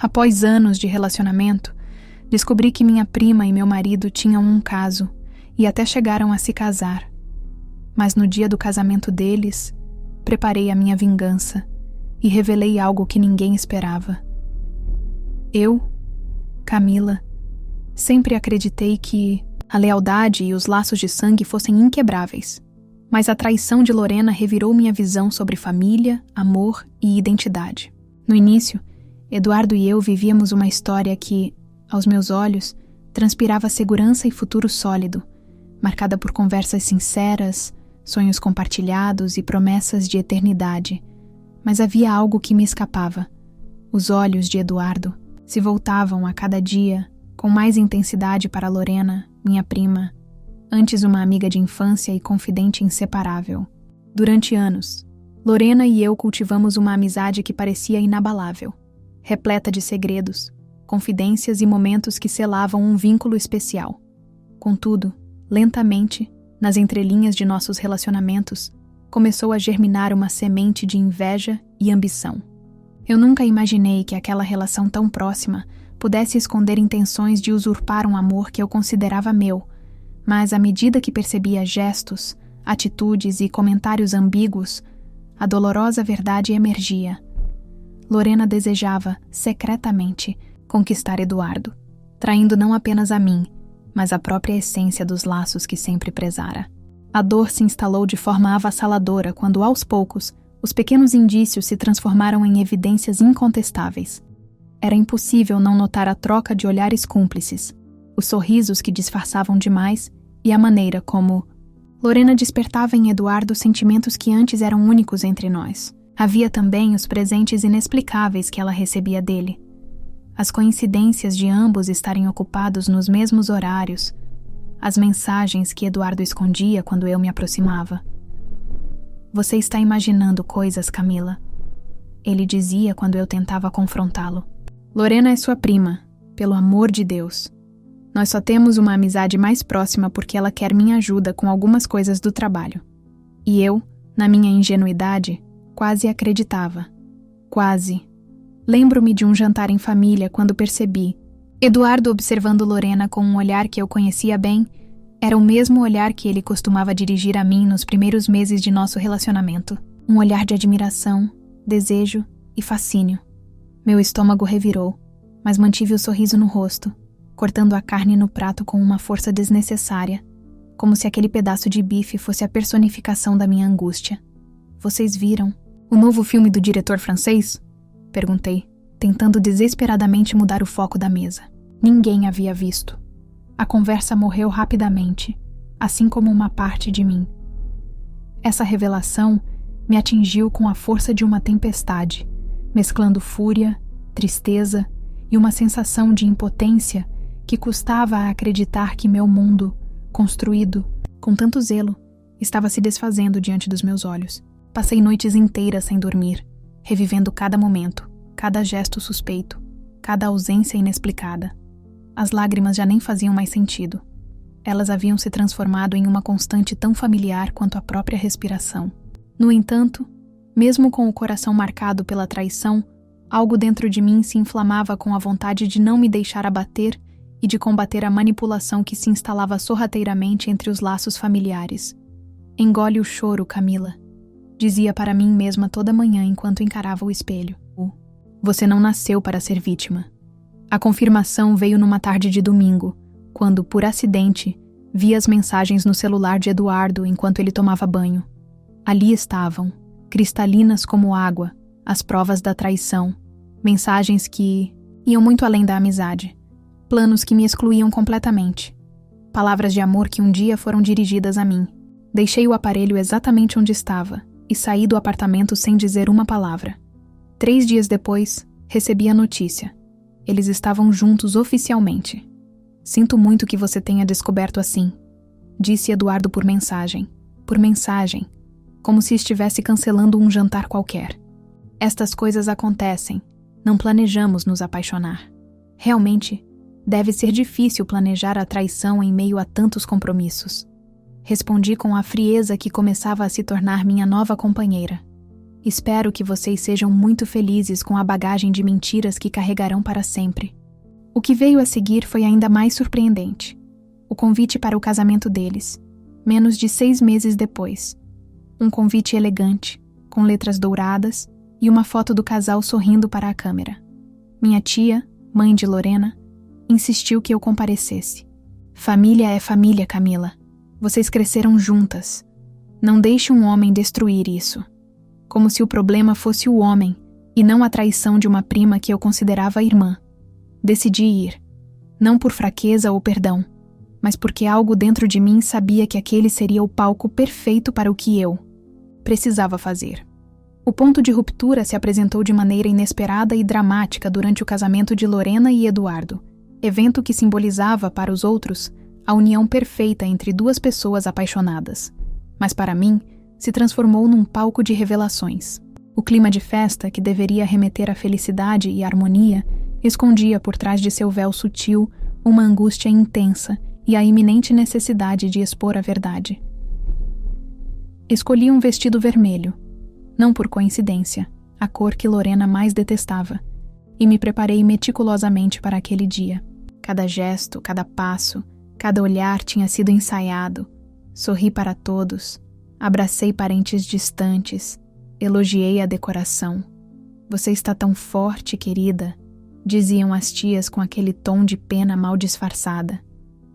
Após anos de relacionamento, descobri que minha prima e meu marido tinham um caso e até chegaram a se casar. Mas no dia do casamento deles, preparei a minha vingança e revelei algo que ninguém esperava. Eu, Camila, sempre acreditei que a lealdade e os laços de sangue fossem inquebráveis, mas a traição de Lorena revirou minha visão sobre família, amor e identidade. No início, Eduardo e eu vivíamos uma história que, aos meus olhos, transpirava segurança e futuro sólido, marcada por conversas sinceras, sonhos compartilhados e promessas de eternidade. Mas havia algo que me escapava. Os olhos de Eduardo se voltavam a cada dia com mais intensidade para Lorena, minha prima, antes uma amiga de infância e confidente inseparável. Durante anos, Lorena e eu cultivamos uma amizade que parecia inabalável, repleta de segredos, confidências e momentos que selavam um vínculo especial. Contudo, lentamente, nas entrelinhas de nossos relacionamentos, começou a germinar uma semente de inveja e ambição. Eu nunca imaginei que aquela relação tão próxima pudesse esconder intenções de usurpar um amor que eu considerava meu, mas à medida que percebia gestos, atitudes e comentários ambíguos, a dolorosa verdade emergia. Lorena desejava, secretamente, conquistar Eduardo, traindo não apenas a mim, mas a própria essência dos laços que sempre prezara. A dor se instalou de forma avassaladora quando, aos poucos, os pequenos indícios se transformaram em evidências incontestáveis. Era impossível não notar a troca de olhares cúmplices, os sorrisos que disfarçavam demais e a maneira como Lorena despertava em Eduardo sentimentos que antes eram únicos entre nós. Havia também os presentes inexplicáveis que ela recebia dele. As coincidências de ambos estarem ocupados nos mesmos horários, as mensagens que Eduardo escondia quando eu me aproximava. Você está imaginando coisas, Camila, ele dizia quando eu tentava confrontá-lo. Lorena é sua prima, pelo amor de Deus. Nós só temos uma amizade mais próxima porque ela quer minha ajuda com algumas coisas do trabalho. E eu, na minha ingenuidade, quase acreditava. Quase. Lembro-me de um jantar em família quando percebi. Eduardo observando Lorena com um olhar que eu conhecia bem, era o mesmo olhar que ele costumava dirigir a mim nos primeiros meses de nosso relacionamento. Um olhar de admiração, desejo e fascínio. Meu estômago revirou, mas mantive o sorriso no rosto, cortando a carne no prato com uma força desnecessária, como se aquele pedaço de bife fosse a personificação da minha angústia. Vocês viram o novo filme do diretor francês? Perguntei, tentando desesperadamente mudar o foco da mesa. Ninguém havia visto. A conversa morreu rapidamente, assim como uma parte de mim. Essa revelação me atingiu com a força de uma tempestade, mesclando fúria, tristeza e uma sensação de impotência que custava a acreditar que meu mundo, construído com tanto zelo, estava se desfazendo diante dos meus olhos. Passei noites inteiras sem dormir, revivendo cada momento, cada gesto suspeito, cada ausência inexplicada. As lágrimas já nem faziam mais sentido. Elas haviam se transformado em uma constante tão familiar quanto a própria respiração. No entanto, mesmo com o coração marcado pela traição, algo dentro de mim se inflamava com a vontade de não me deixar abater e de combater a manipulação que se instalava sorrateiramente entre os laços familiares. Engole o choro, Camila, dizia para mim mesma toda manhã enquanto encarava o espelho. Você não nasceu para ser vítima. A confirmação veio numa tarde de domingo, quando, por acidente, vi as mensagens no celular de Eduardo enquanto ele tomava banho. Ali estavam, cristalinas como água, as provas da traição, mensagens que iam muito além da amizade, planos que me excluíam completamente, palavras de amor que um dia foram dirigidas a mim. Deixei o aparelho exatamente onde estava e saí do apartamento sem dizer uma palavra. 3 dias depois, recebi a notícia. Eles estavam juntos oficialmente. Sinto muito que você tenha descoberto assim, disse Eduardo por mensagem, como se estivesse cancelando um jantar qualquer. Estas coisas acontecem, não planejamos nos apaixonar. Realmente, deve ser difícil planejar a traição em meio a tantos compromissos. Respondi com a frieza que começava a se tornar minha nova companheira. Espero que vocês sejam muito felizes com a bagagem de mentiras que carregarão para sempre. O que veio a seguir foi ainda mais surpreendente. O convite para o casamento deles, menos de 6 meses depois. Um convite elegante, com letras douradas e uma foto do casal sorrindo para a câmera. Minha tia, mãe de Lorena, insistiu que eu comparecesse. Família é família, Camila. Vocês cresceram juntas. Não deixe um homem destruir isso. Como se o problema fosse o homem e não a traição de uma prima que eu considerava irmã. Decidi ir, não por fraqueza ou perdão, mas porque algo dentro de mim sabia que aquele seria o palco perfeito para o que eu precisava fazer. O ponto de ruptura se apresentou de maneira inesperada e dramática durante o casamento de Lorena e Eduardo, evento que simbolizava para os outros a união perfeita entre duas pessoas apaixonadas. Mas para mim, se transformou num palco de revelações. O clima de festa, que deveria remeter à felicidade e harmonia, escondia por trás de seu véu sutil uma angústia intensa e a iminente necessidade de expor a verdade. Escolhi um vestido vermelho, não por coincidência, a cor que Lorena mais detestava, e me preparei meticulosamente para aquele dia. Cada gesto, cada passo, cada olhar tinha sido ensaiado. Sorri para todos, abracei parentes distantes, elogiei a decoração. Você está tão forte, querida, diziam as tias com aquele tom de pena mal disfarçada.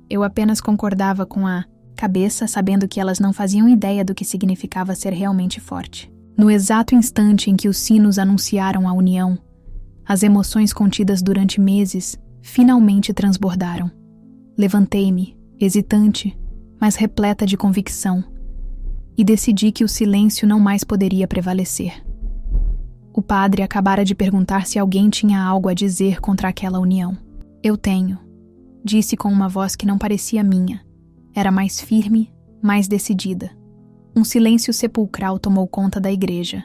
Eu apenas concordava com a cabeça, sabendo que elas não faziam ideia do que significava ser realmente forte. No exato instante em que os sinos anunciaram a união, as emoções contidas durante meses finalmente transbordaram. Levantei-me, hesitante, mas repleta de convicção, e decidi que o silêncio não mais poderia prevalecer. O padre acabara de perguntar se alguém tinha algo a dizer contra aquela união. Eu tenho, disse com uma voz que não parecia minha. Era mais firme, mais decidida. Um silêncio sepulcral tomou conta da igreja.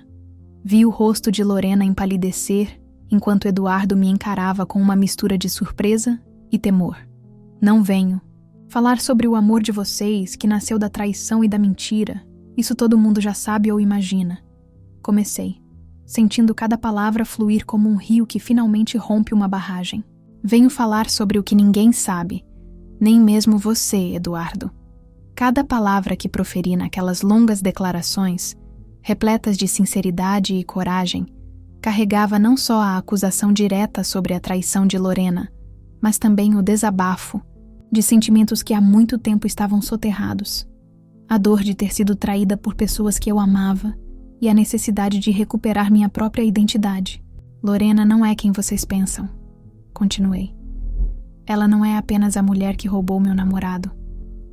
Vi o rosto de Lorena empalidecer, enquanto Eduardo me encarava com uma mistura de surpresa e temor. Não venho. Falar sobre o amor de vocês, que nasceu da traição e da mentira, isso todo mundo já sabe ou imagina. Comecei, sentindo cada palavra fluir como um rio que finalmente rompe uma barragem. Venho falar sobre o que ninguém sabe, nem mesmo você, Eduardo. Cada palavra que proferi naquelas longas declarações, repletas de sinceridade e coragem, carregava não só a acusação direta sobre a traição de Lorena, mas também o desabafo de sentimentos que há muito tempo estavam soterrados. A dor de ter sido traída por pessoas que eu amava e a necessidade de recuperar minha própria identidade. Lorena não é quem vocês pensam, continuei. Ela não é apenas a mulher que roubou meu namorado.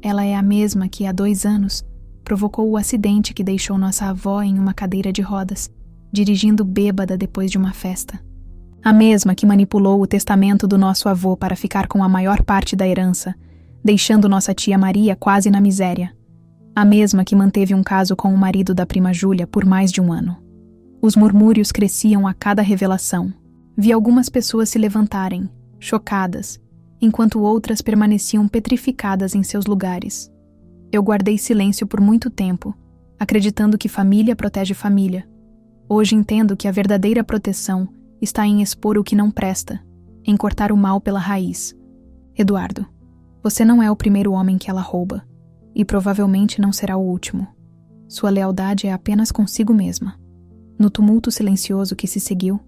Ela é a mesma que, há 2 anos, provocou o acidente que deixou nossa avó em uma cadeira de rodas, dirigindo bêbada depois de uma festa. A mesma que manipulou o testamento do nosso avô para ficar com a maior parte da herança, deixando nossa tia Maria quase na miséria. A mesma que manteve um caso com o marido da prima Júlia por mais de 1 ano. Os murmúrios cresciam a cada revelação. Vi algumas pessoas se levantarem, chocadas, enquanto outras permaneciam petrificadas em seus lugares. Eu guardei silêncio por muito tempo, acreditando que família protege família. Hoje entendo que a verdadeira proteção está em expor o que não presta, em cortar o mal pela raiz. Eduardo, você não é o primeiro homem que ela rouba, e provavelmente não será o último. Sua lealdade é apenas consigo mesma. No tumulto silencioso que se seguiu,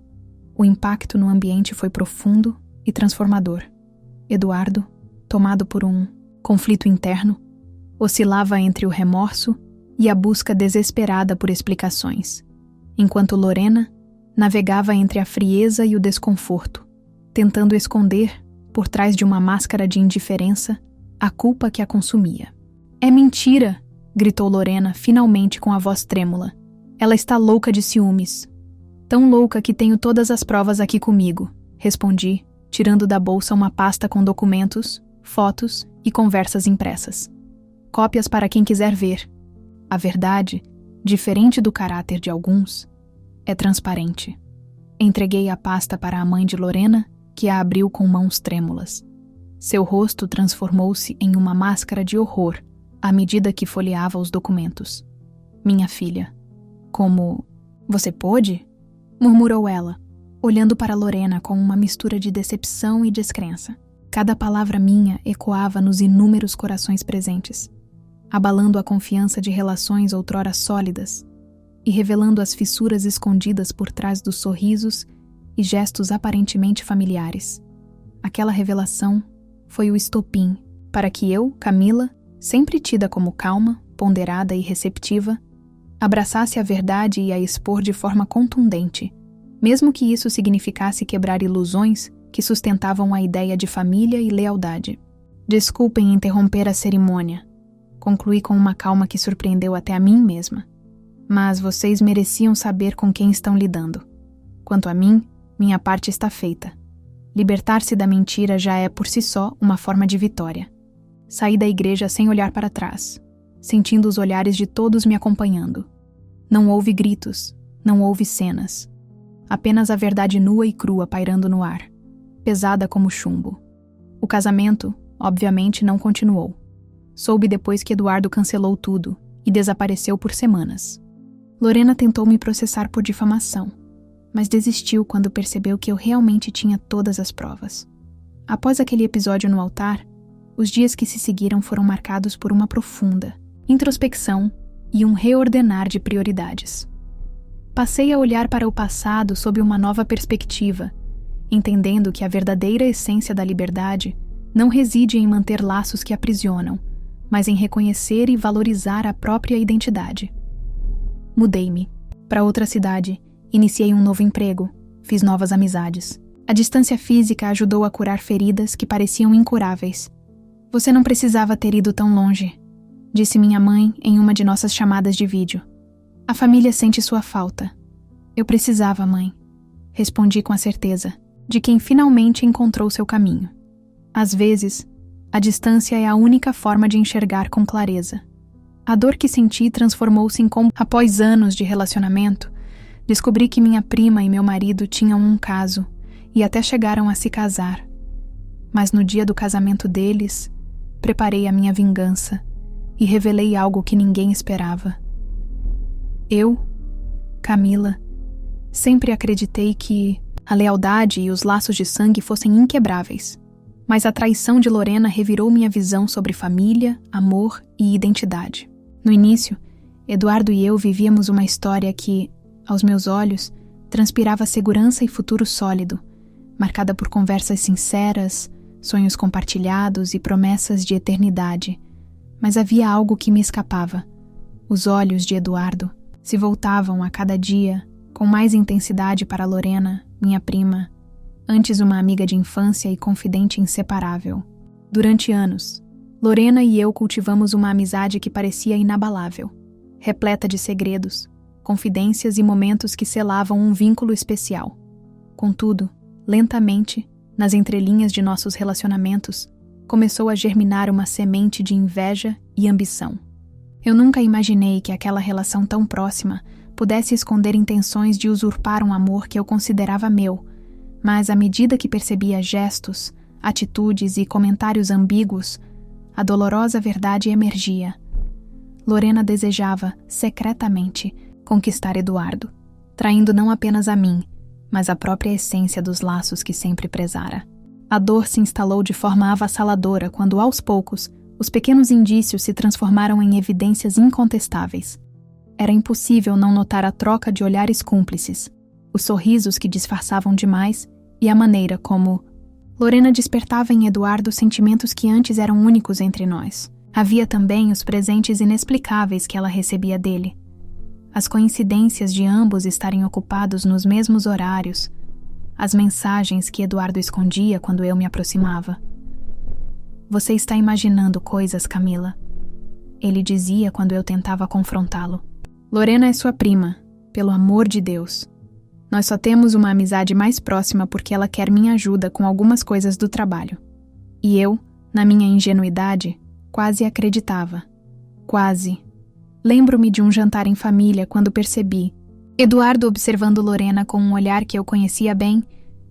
o impacto no ambiente foi profundo e transformador. Eduardo, tomado por um conflito interno, oscilava entre o remorso e a busca desesperada por explicações, enquanto Lorena navegava entre a frieza e o desconforto, tentando esconder, por trás de uma máscara de indiferença, a culpa que a consumia. "É mentira!" gritou Lorena, finalmente com a voz trêmula. "Ela está louca de ciúmes." "Tão louca que tenho todas as provas aqui comigo", respondi, tirando da bolsa uma pasta com documentos, fotos e conversas impressas. Cópias para quem quiser ver. A verdade, diferente do caráter de alguns, é transparente. Entreguei a pasta para a mãe de Lorena, que a abriu com mãos trêmulas. Seu rosto transformou-se em uma máscara de horror à medida que folheava os documentos. "Minha filha, como Você pôde? Murmurou ela, olhando para Lorena com uma mistura de decepção e descrença. Cada palavra minha ecoava nos inúmeros corações presentes, abalando a confiança de relações outrora sólidas e revelando as fissuras escondidas por trás dos sorrisos e gestos aparentemente familiares. Aquela revelação foi o estopim para que eu, Camila, sempre tida como calma, ponderada e receptiva, abraçasse a verdade e a expor de forma contundente, mesmo que isso significasse quebrar ilusões que sustentavam a ideia de família e lealdade. Desculpem interromper a cerimônia, concluí com uma calma que surpreendeu até a mim mesma. Mas vocês mereciam saber com quem estão lidando. Quanto a mim, minha parte está feita. Libertar-se da mentira já é por si só uma forma de vitória. Saí da igreja sem olhar para trás, sentindo os olhares de todos me acompanhando. Não houve gritos, não houve cenas. Apenas a verdade nua e crua pairando no ar, pesada como chumbo. O casamento, obviamente, não continuou. Soube depois que Eduardo cancelou tudo e desapareceu por semanas. Lorena tentou me processar por difamação, mas desistiu quando percebeu que eu realmente tinha todas as provas. Após aquele episódio no altar, os dias que se seguiram foram marcados por uma profunda introspecção e um reordenar de prioridades. Passei a olhar para o passado sob uma nova perspectiva, entendendo que a verdadeira essência da liberdade não reside em manter laços que aprisionam, mas em reconhecer e valorizar a própria identidade. Mudei-me. Para outra cidade, iniciei um novo emprego, fiz novas amizades. A distância física ajudou a curar feridas que pareciam incuráveis. Você não precisava ter ido tão longe, disse minha mãe em uma de nossas chamadas de vídeo. A família sente sua falta. Eu precisava, mãe, respondi com a certeza de quem finalmente encontrou seu caminho. Às vezes, a distância é a única forma de enxergar com clareza. A dor que senti transformou-se em após anos de relacionamento, descobri que minha prima e meu marido tinham um caso e até chegaram a se casar. Mas no dia do casamento deles, preparei a minha vingança e revelei algo que ninguém esperava. Eu, Camila, sempre acreditei que a lealdade e os laços de sangue fossem inquebráveis, mas a traição de Lorena revirou minha visão sobre família, amor e identidade. No início, Eduardo e eu vivíamos uma história que, aos meus olhos, transpirava segurança e futuro sólido, marcada por conversas sinceras, sonhos compartilhados e promessas de eternidade. Mas havia algo que me escapava. Os olhos de Eduardo se voltavam a cada dia com mais intensidade para Lorena, minha prima, antes uma amiga de infância e confidente inseparável. Durante anos, Lorena e eu cultivamos uma amizade que parecia inabalável, repleta de segredos, confidências e momentos que selavam um vínculo especial. Contudo, lentamente, nas entrelinhas de nossos relacionamentos, começou a germinar uma semente de inveja e ambição. Eu nunca imaginei que aquela relação tão próxima pudesse esconder intenções de usurpar um amor que eu considerava meu, mas à medida que percebia gestos, atitudes e comentários ambíguos, a dolorosa verdade emergia. Lorena desejava, secretamente, conquistar Eduardo, traindo não apenas a mim, mas a própria essência dos laços que sempre prezara. A dor se instalou de forma avassaladora quando, aos poucos, os pequenos indícios se transformaram em evidências incontestáveis. Era impossível não notar a troca de olhares cúmplices, os sorrisos que disfarçavam demais e a maneira como Lorena despertava em Eduardo sentimentos que antes eram únicos entre nós. Havia também os presentes inexplicáveis que ela recebia dele. As coincidências de ambos estarem ocupados nos mesmos horários, as mensagens que Eduardo escondia quando eu me aproximava. Você está imaginando coisas, Camila, ele dizia quando eu tentava confrontá-lo. Lorena é sua prima, pelo amor de Deus. Nós só temos uma amizade mais próxima porque ela quer minha ajuda com algumas coisas do trabalho. E eu, na minha ingenuidade, quase acreditava. Quase. Lembro-me de um jantar em família quando percebi. Eduardo observando Lorena com um olhar que eu conhecia bem,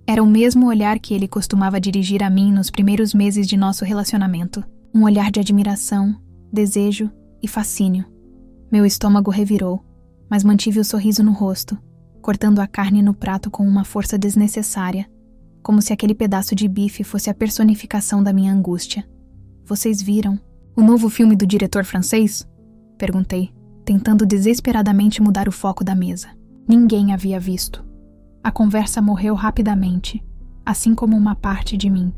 era o mesmo olhar que ele costumava dirigir a mim nos primeiros meses de nosso relacionamento. Um olhar de admiração, desejo e fascínio. Meu estômago revirou, mas mantive o sorriso no rosto, cortando a carne no prato com uma força desnecessária, como se aquele pedaço de bife fosse a personificação da minha angústia. Vocês viram o novo filme do diretor francês? Perguntei, tentando desesperadamente mudar o foco da mesa. Ninguém havia visto. A conversa morreu rapidamente, assim como uma parte de mim.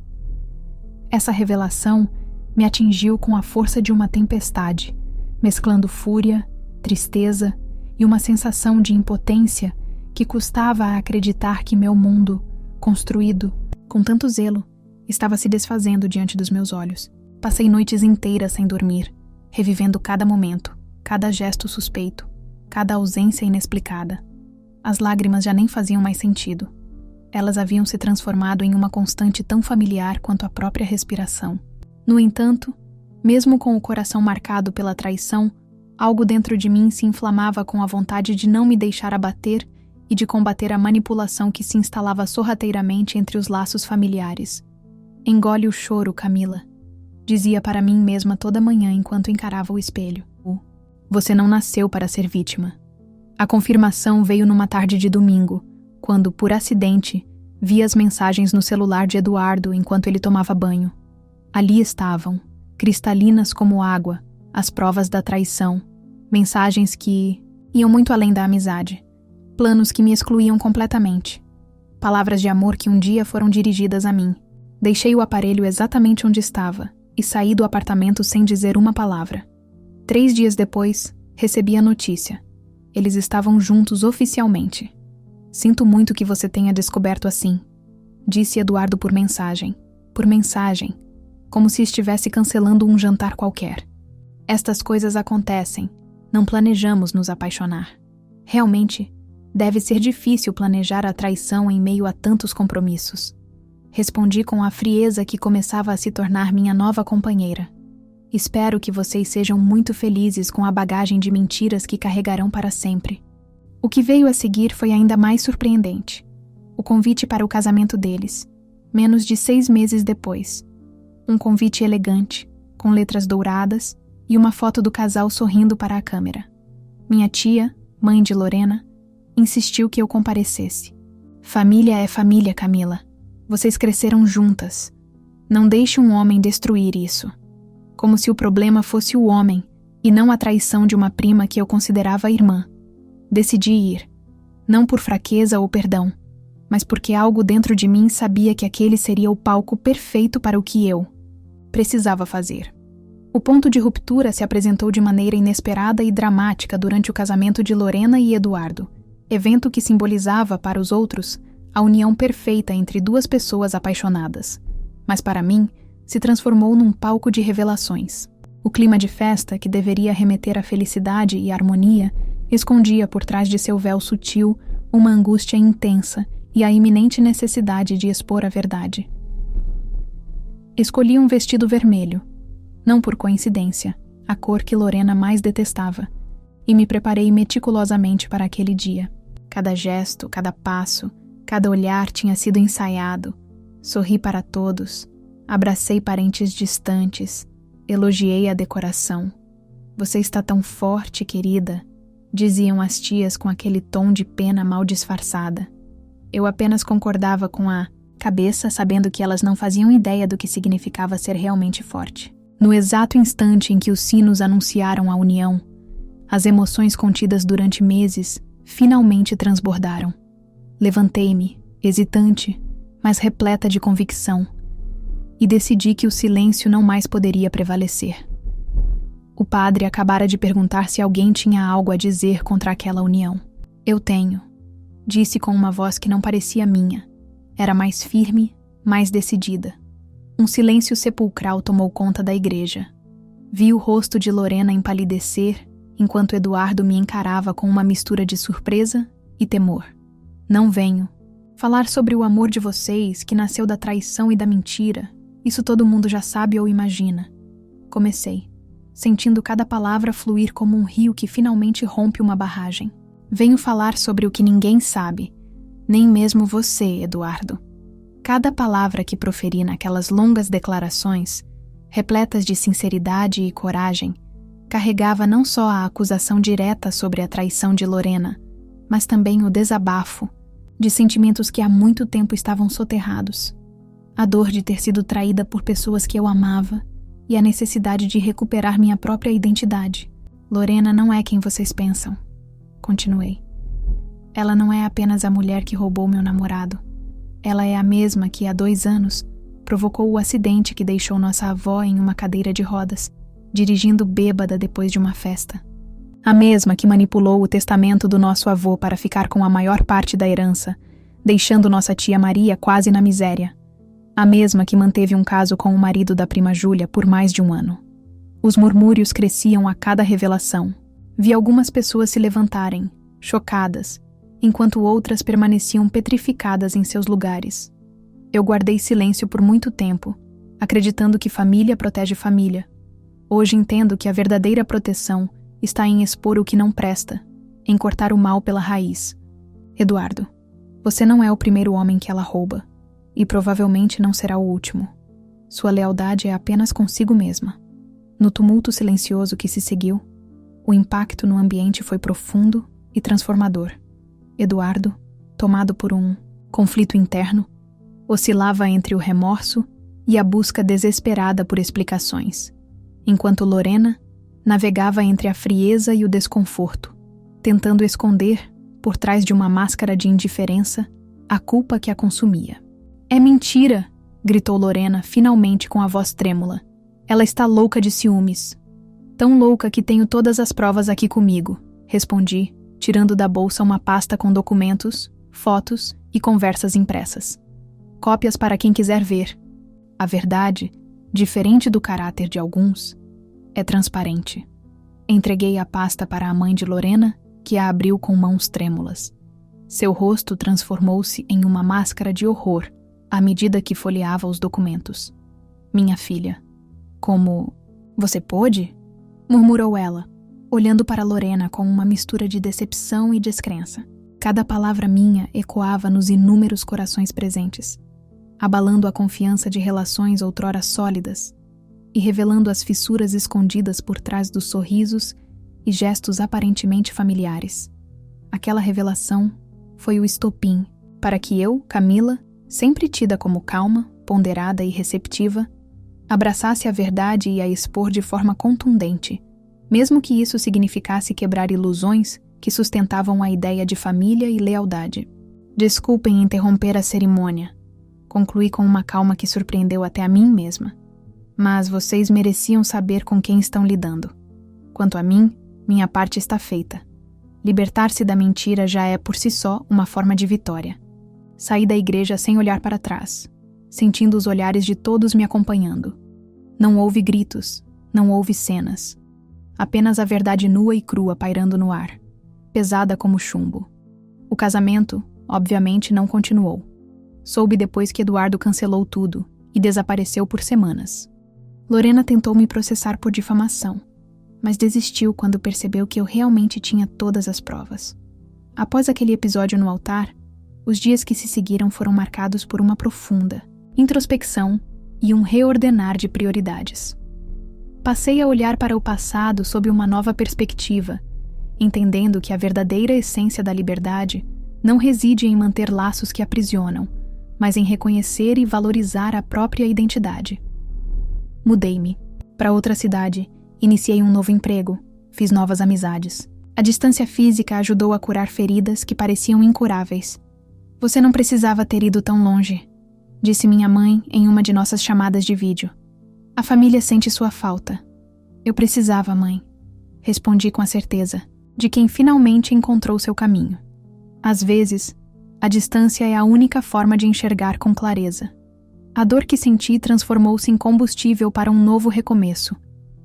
Essa revelação me atingiu com a força de uma tempestade, mesclando fúria, tristeza e uma sensação de impotência que custava a acreditar que meu mundo, construído com tanto zelo, estava se desfazendo diante dos meus olhos. Passei noites inteiras sem dormir, revivendo cada momento, cada gesto suspeito, cada ausência inexplicada. As lágrimas já nem faziam mais sentido. Elas haviam se transformado em uma constante tão familiar quanto a própria respiração. No entanto, mesmo com o coração marcado pela traição, algo dentro de mim se inflamava com a vontade de não me deixar abater e de combater a manipulação que se instalava sorrateiramente entre os laços familiares. Engole o choro, Camila, dizia para mim mesma toda manhã enquanto encarava o espelho. Você não nasceu para ser vítima. A confirmação veio numa tarde de domingo, quando, por acidente, vi as mensagens no celular de Eduardo enquanto ele tomava banho. Ali estavam, cristalinas como água, as provas da traição, mensagens que iam muito além da amizade, planos que me excluíam completamente, palavras de amor que um dia foram dirigidas a mim. Deixei o aparelho exatamente onde estava e saí do apartamento sem dizer uma palavra. 3 dias depois, recebi a notícia. Eles estavam juntos oficialmente. Sinto muito que você tenha descoberto assim, disse Eduardo por mensagem, como se estivesse cancelando um jantar qualquer. Estas coisas acontecem, não planejamos nos apaixonar. Realmente, deve ser difícil planejar a traição em meio a tantos compromissos. Respondi com a frieza que começava a se tornar minha nova companheira. Espero que vocês sejam muito felizes com a bagagem de mentiras que carregarão para sempre. O que veio a seguir foi ainda mais surpreendente. O convite para o casamento deles, menos de 6 meses depois. Um convite elegante, com letras douradas e uma foto do casal sorrindo para a câmera. Minha tia, mãe de Lorena, insistiu que eu comparecesse. Família é família, Camila. Vocês cresceram juntas. Não deixe um homem destruir isso. Como se o problema fosse o homem e não a traição de uma prima que eu considerava irmã. Decidi ir, não por fraqueza ou perdão, mas porque algo dentro de mim sabia que aquele seria o palco perfeito para o que eu precisava fazer. O ponto de ruptura se apresentou de maneira inesperada e dramática durante o casamento de Lorena e Eduardo, evento que simbolizava para os outros a união perfeita entre 2 pessoas apaixonadas, mas para mim se transformou num palco de revelações. O clima de festa, que deveria remeter à felicidade e harmonia, escondia por trás de seu véu sutil uma angústia intensa e a iminente necessidade de expor a verdade. Escolhi um vestido vermelho, não por coincidência, a cor que Lorena mais detestava, e me preparei meticulosamente para aquele dia. Cada gesto, cada passo, cada olhar tinha sido ensaiado. Sorri para todos, abracei parentes distantes, elogiei a decoração. Você está tão forte, querida, diziam as tias com aquele tom de pena mal disfarçada. Eu apenas concordava com a cabeça, sabendo que elas não faziam ideia do que significava ser realmente forte. No exato instante em que os sinos anunciaram a união, as emoções contidas durante meses finalmente transbordaram. Levantei-me, hesitante, mas repleta de convicção, e decidi que o silêncio não mais poderia prevalecer. O padre acabara de perguntar se alguém tinha algo a dizer contra aquela união. Eu tenho, disse com uma voz que não parecia minha. Era mais firme, mais decidida. Um silêncio sepulcral tomou conta da igreja. Vi o rosto de Lorena empalidecer, enquanto Eduardo me encarava com uma mistura de surpresa e temor. Não venho. Falar sobre o amor de vocês, que nasceu da traição e da mentira, isso todo mundo já sabe ou imagina. Comecei, sentindo cada palavra fluir como um rio que finalmente rompe uma barragem. Venho falar sobre o que ninguém sabe, nem mesmo você, Eduardo. Cada palavra que proferi naquelas longas declarações, repletas de sinceridade e coragem, carregava não só a acusação direta sobre a traição de Lorena, mas também o desabafo de sentimentos que há muito tempo estavam soterrados. A dor de ter sido traída por pessoas que eu amava e a necessidade de recuperar minha própria identidade. Lorena não é quem vocês pensam, continuei. Ela não é apenas a mulher que roubou meu namorado. Ela é a mesma que, há 2 anos, provocou o acidente que deixou nossa avó em uma cadeira de rodas, dirigindo bêbada depois de uma festa. A mesma que manipulou o testamento do nosso avô para ficar com a maior parte da herança, deixando nossa tia Maria quase na miséria. A mesma que manteve um caso com o marido da prima Júlia por mais de 1 ano. Os murmúrios cresciam a cada revelação. Vi algumas pessoas se levantarem, chocadas, enquanto outras permaneciam petrificadas em seus lugares. Eu guardei silêncio por muito tempo, acreditando que família protege família. Hoje entendo que a verdadeira proteção está em expor o que não presta, em cortar o mal pela raiz. Eduardo, você não é o primeiro homem que ela rouba, e provavelmente não será o último. Sua lealdade é apenas consigo mesma. No tumulto silencioso que se seguiu, o impacto no ambiente foi profundo e transformador. Eduardo, tomado por um conflito interno, oscilava entre o remorso e a busca desesperada por explicações, enquanto Lorena navegava entre a frieza e o desconforto, tentando esconder, por trás de uma máscara de indiferença, a culpa que a consumia. "É mentira!" gritou Lorena, finalmente com a voz trêmula. "Ela está louca de ciúmes." "Tão louca que tenho todas as provas aqui comigo", respondi, tirando da bolsa uma pasta com documentos, fotos e conversas impressas. Cópias para quem quiser ver. A verdade, diferente do caráter de alguns, é transparente. Entreguei a pasta para a mãe de Lorena, que a abriu com mãos trêmulas. Seu rosto transformou-se em uma máscara de horror à medida que folheava os documentos. "Minha filha, como... Você pôde?" murmurou ela, olhando para Lorena com uma mistura de decepção e descrença. Cada palavra minha ecoava nos inúmeros corações presentes, abalando a confiança de relações outrora sólidas e revelando as fissuras escondidas por trás dos sorrisos e gestos aparentemente familiares. Aquela revelação foi o estopim para que eu, Camila, sempre tida como calma, ponderada e receptiva, abraçasse a verdade e a expor de forma contundente, mesmo que isso significasse quebrar ilusões que sustentavam a ideia de família e lealdade. "Desculpem interromper a cerimônia", concluí com uma calma que surpreendeu até a mim mesma. "Mas vocês mereciam saber com quem estão lidando. Quanto a mim, minha parte está feita. Libertar-se da mentira já é por si só uma forma de vitória." Saí da igreja sem olhar para trás, sentindo os olhares de todos me acompanhando. Não houve gritos, não houve cenas. Apenas a verdade nua e crua pairando no ar, pesada como chumbo. O casamento, obviamente, não continuou. Soube depois que Eduardo cancelou tudo e desapareceu por semanas. Lorena tentou me processar por difamação, mas desistiu quando percebeu que eu realmente tinha todas as provas. Após aquele episódio no altar, os dias que se seguiram foram marcados por uma profunda introspecção e um reordenar de prioridades. Passei a olhar para o passado sob uma nova perspectiva, entendendo que a verdadeira essência da liberdade não reside em manter laços que aprisionam, mas em reconhecer e valorizar a própria identidade. Mudei-me para outra cidade, iniciei um novo emprego, fiz novas amizades. A distância física ajudou a curar feridas que pareciam incuráveis. "Você não precisava ter ido tão longe", disse minha mãe em uma de nossas chamadas de vídeo. "A família sente sua falta." "Eu precisava, mãe", respondi com a certeza de quem finalmente encontrou seu caminho. Às vezes, a distância é a única forma de enxergar com clareza. A dor que senti transformou-se em combustível para um novo recomeço,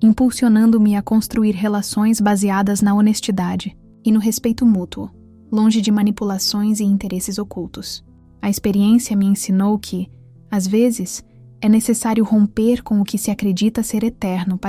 impulsionando-me a construir relações baseadas na honestidade e no respeito mútuo, longe de manipulações e interesses ocultos. A experiência me ensinou que, às vezes, é necessário romper com o que se acredita ser eterno para